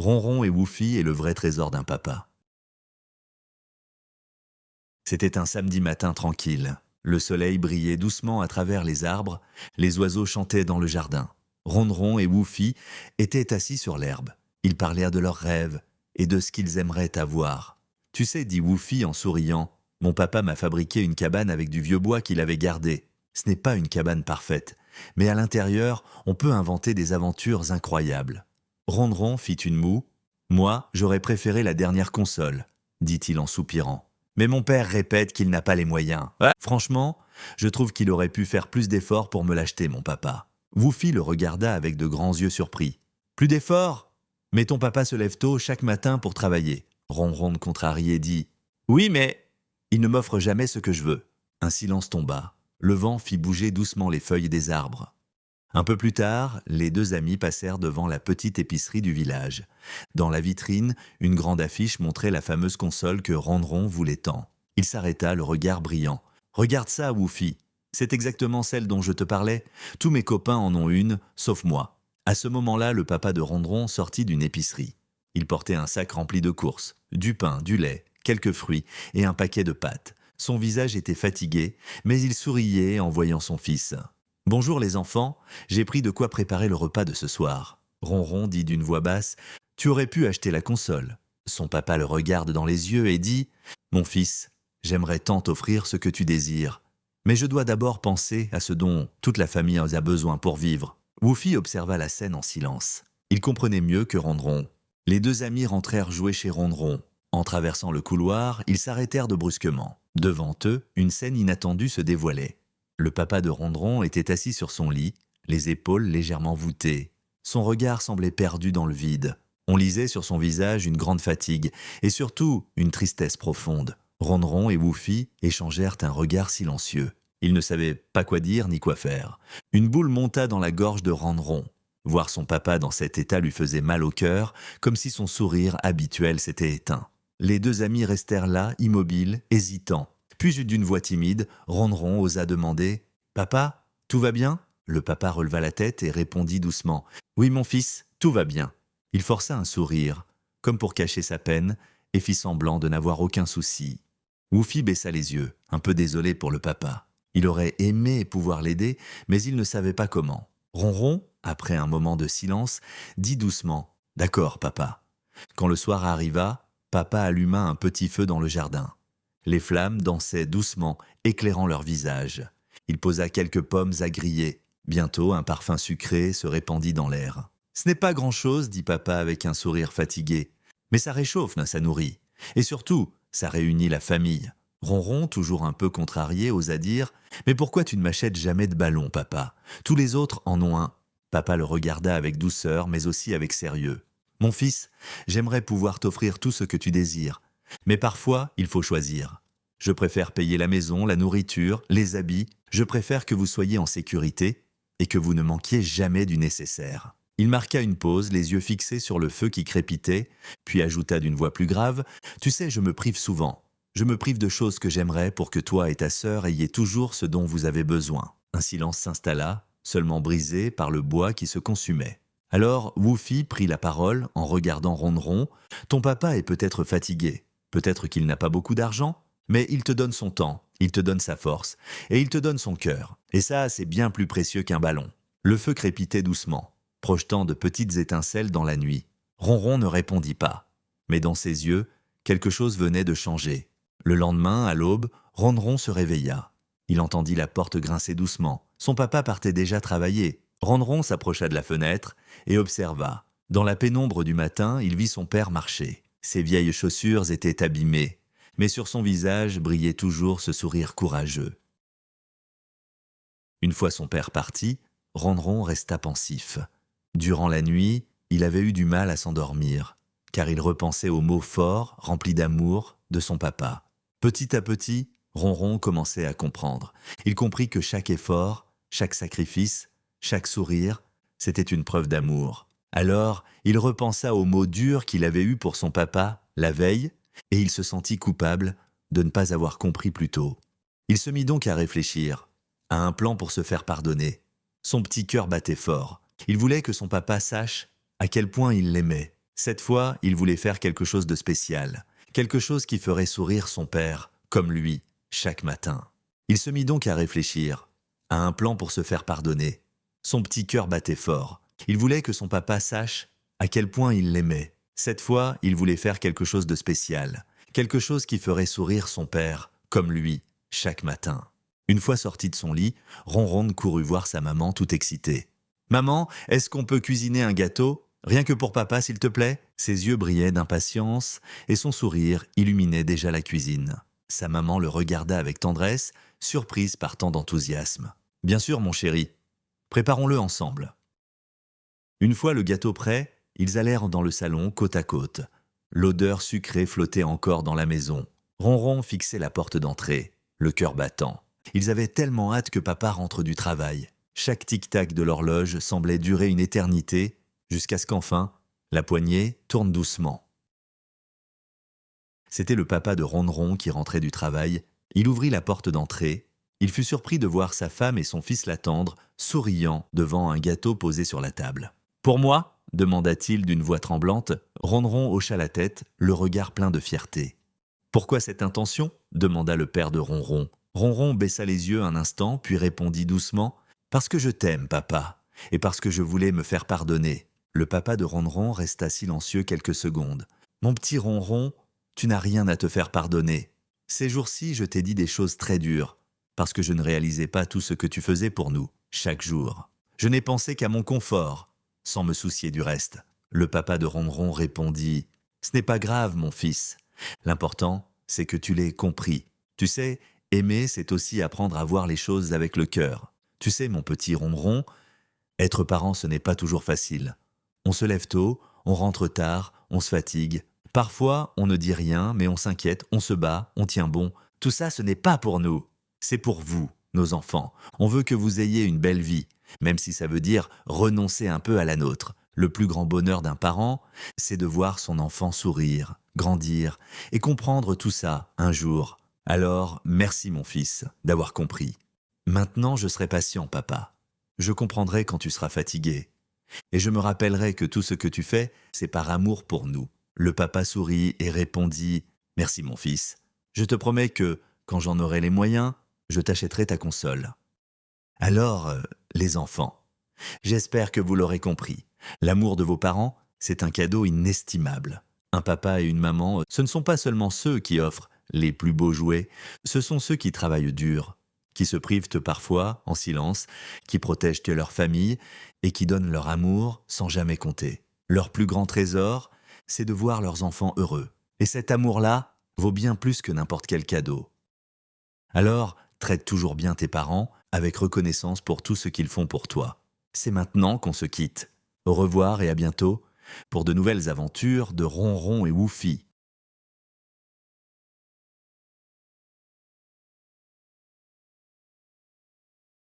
Ronron et Woofy est le vrai trésor d'un papa. C'était un samedi matin tranquille. Le soleil brillait doucement à travers les arbres, les oiseaux chantaient dans le jardin. Ronron et Woofy étaient assis sur l'herbe. Ils parlèrent de leurs rêves et de ce qu'ils aimeraient avoir. Tu sais, dit Woofy en souriant, mon papa m'a fabriqué une cabane avec du vieux bois qu'il avait gardé. Ce n'est pas une cabane parfaite, mais à l'intérieur, on peut inventer des aventures incroyables. Ronron fit une moue. Moi, j'aurais préféré la dernière console, dit-il en soupirant. Mais mon père répète qu'il n'a pas les moyens. Ouais. Franchement, je trouve qu'il aurait pu faire plus d'efforts pour me l'acheter, mon papa. Woofy le regarda avec de grands yeux surpris. Plus d'efforts? Mais ton papa se lève tôt chaque matin pour travailler. Ronron contrarié dit. Oui, mais il ne m'offre jamais ce que je veux. Un silence tomba. Le vent fit bouger doucement les feuilles des arbres. Un peu plus tard, les deux amis passèrent devant la petite épicerie du village. Dans la vitrine, une grande affiche montrait la fameuse console que Ronron voulait tant. Il s'arrêta, le regard brillant. « Regarde ça, Woofy. C'est exactement celle dont je te parlais. Tous mes copains en ont une, sauf moi. » À ce moment-là, le papa de Ronron sortit d'une épicerie. Il portait un sac rempli de courses, du pain, du lait, quelques fruits et un paquet de pâtes. Son visage était fatigué, mais il souriait en voyant son fils. « Bonjour les enfants, j'ai pris de quoi préparer le repas de ce soir. » Ronron dit d'une voix basse, « Tu aurais pu acheter la console. » Son papa le regarde dans les yeux et dit, « Mon fils, j'aimerais tant t'offrir ce que tu désires. Mais je dois d'abord penser à ce dont toute la famille a besoin pour vivre. » Woofy observa la scène en silence. Il comprenait mieux que Ronron. Les deux amis rentrèrent jouer chez Ronron. En traversant le couloir, ils s'arrêtèrent de brusquement. Devant eux, une scène inattendue se dévoilait. Le papa de Ronron était assis sur son lit, les épaules légèrement voûtées. Son regard semblait perdu dans le vide. On lisait sur son visage une grande fatigue et surtout une tristesse profonde. Ronron et Woofy échangèrent un regard silencieux. Ils ne savaient pas quoi dire ni quoi faire. Une boule monta dans la gorge de Ronron. Voir son papa dans cet état lui faisait mal au cœur, comme si son sourire habituel s'était éteint. Les deux amis restèrent là, immobiles, hésitants. Puis d'une voix timide, Ronron osa demander « Papa, tout va bien ?» Le papa releva la tête et répondit doucement « Oui, mon fils, tout va bien. » Il força un sourire, comme pour cacher sa peine, et fit semblant de n'avoir aucun souci. Woofy baissa les yeux, un peu désolé pour le papa. Il aurait aimé pouvoir l'aider, mais il ne savait pas comment. Ronron, après un moment de silence, dit doucement « D'accord, papa. » Quand le soir arriva, papa alluma un petit feu dans le jardin. Les flammes dansaient doucement, éclairant leurs visages. Il posa quelques pommes à griller. Bientôt, un parfum sucré se répandit dans l'air. « Ce n'est pas grand-chose, dit papa avec un sourire fatigué. Mais ça réchauffe, ça nourrit. Et surtout, ça réunit la famille. » Ronron, toujours un peu contrarié, osa dire « Mais pourquoi tu ne m'achètes jamais de ballon, papa? Tous les autres en ont un. » Papa le regarda avec douceur, mais aussi avec sérieux. « Mon fils, j'aimerais pouvoir t'offrir tout ce que tu désires. Mais parfois, il faut choisir. Je préfère payer la maison, la nourriture, les habits. Je préfère que vous soyez en sécurité et que vous ne manquiez jamais du nécessaire. » Il marqua une pause, les yeux fixés sur le feu qui crépitait, puis ajouta d'une voix plus grave « Tu sais, je me prive souvent. Je me prive de choses que j'aimerais pour que toi et ta sœur ayez toujours ce dont vous avez besoin. » Un silence s'installa, seulement brisé par le bois qui se consumait. Alors Woofy prit la parole en regardant Ronron. « Ton papa est peut-être fatigué. Peut-être qu'il n'a pas beaucoup d'argent, mais il te donne son temps, il te donne sa force, et il te donne son cœur. Et ça, c'est bien plus précieux qu'un ballon. » Le feu crépitait doucement, projetant de petites étincelles dans la nuit. Ronron ne répondit pas, mais dans ses yeux, quelque chose venait de changer. Le lendemain, à l'aube, Ronron se réveilla. Il entendit la porte grincer doucement. Son papa partait déjà travailler. Ronron s'approcha de la fenêtre et observa. Dans la pénombre du matin, il vit son père marcher. Ses vieilles chaussures étaient abîmées, mais sur son visage brillait toujours ce sourire courageux. Une fois son père parti, Ronron resta pensif. Durant la nuit, il avait eu du mal à s'endormir, car il repensait aux mots forts, remplis d'amour, de son papa. Petit à petit, Ronron commençait à comprendre. Il comprit que chaque effort, chaque sacrifice, chaque sourire, c'était une preuve d'amour. Alors, il repensa aux mots durs qu'il avait eus pour son papa la veille, et il se sentit coupable de ne pas avoir compris plus tôt. Il se mit donc à réfléchir, à un plan pour se faire pardonner. Son petit cœur battait fort. Il voulait que son papa sache à quel point il l'aimait. Cette fois, il voulait faire quelque chose de spécial, quelque chose qui ferait sourire son père, comme lui, chaque matin. Il se mit donc à réfléchir, à un plan pour se faire pardonner. Son petit cœur battait fort. Il voulait que son papa sache à quel point il l'aimait. Cette fois, il voulait faire quelque chose de spécial, quelque chose qui ferait sourire son père, comme lui, chaque matin. Une fois sorti de son lit, Ronronde courut voir sa maman tout excitée. « Maman, est-ce qu'on peut cuisiner un gâteau? Rien que pour papa, s'il te plaît ?» Ses yeux brillaient d'impatience et son sourire illuminait déjà la cuisine. Sa maman le regarda avec tendresse, surprise par tant d'enthousiasme. « Bien sûr, mon chéri. Préparons-le ensemble. » Une fois le gâteau prêt, ils allèrent dans le salon côte à côte. L'odeur sucrée flottait encore dans la maison. Ronron fixait la porte d'entrée, le cœur battant. Ils avaient tellement hâte que papa rentre du travail. Chaque tic-tac de l'horloge semblait durer une éternité, jusqu'à ce qu'enfin, la poignée tourne doucement. C'était le papa de Ronron qui rentrait du travail. Il ouvrit la porte d'entrée. Il fut surpris de voir sa femme et son fils l'attendre, souriant devant un gâteau posé sur la table. « Pour moi ?» demanda-t-il d'une voix tremblante. Ronron hocha la tête, le regard plein de fierté. « Pourquoi cette intention ?» demanda le père de Ronron. Ronron baissa les yeux un instant, puis répondit doucement « Parce que je t'aime, papa, et parce que je voulais me faire pardonner. » Le papa de Ronron resta silencieux quelques secondes. « Mon petit Ronron, tu n'as rien à te faire pardonner. Ces jours-ci, je t'ai dit des choses très dures, parce que je ne réalisais pas tout ce que tu faisais pour nous, chaque jour. Je n'ai pensé qu'à mon confort, sans me soucier du reste. » Le papa de Ronron répondit « Ce n'est pas grave, mon fils. L'important, c'est que tu l'aies compris. Tu sais, aimer, c'est aussi apprendre à voir les choses avec le cœur. Tu sais, mon petit Ronron, être parent, ce n'est pas toujours facile. On se lève tôt, on rentre tard, on se fatigue. Parfois, on ne dit rien, mais on s'inquiète, on se bat, on tient bon. Tout ça, ce n'est pas pour nous. C'est pour vous, nos enfants. On veut que vous ayez une belle vie, même si ça veut dire renoncer un peu à la nôtre. Le plus grand bonheur d'un parent, c'est de voir son enfant sourire, grandir et comprendre tout ça un jour. Alors, merci mon fils d'avoir compris. Maintenant, je serai patient, papa. Je comprendrai quand tu seras fatigué. Et je me rappellerai que tout ce que tu fais, c'est par amour pour nous. » Le papa sourit et répondit « Merci mon fils. Je te promets que, quand j'en aurai les moyens, je t'achèterai ta console. » Alors, les enfants, j'espère que vous l'aurez compris. L'amour de vos parents, c'est un cadeau inestimable. Un papa et une maman, ce ne sont pas seulement ceux qui offrent les plus beaux jouets, ce sont ceux qui travaillent dur, qui se privent parfois en silence, qui protègent leur famille et qui donnent leur amour sans jamais compter. Leur plus grand trésor, c'est de voir leurs enfants heureux. Et cet amour-là vaut bien plus que n'importe quel cadeau. Alors, traite toujours bien tes parents avec reconnaissance pour tout ce qu'ils font pour toi. C'est maintenant qu'on se quitte. Au revoir et à bientôt pour de nouvelles aventures de Ronron et Woufie.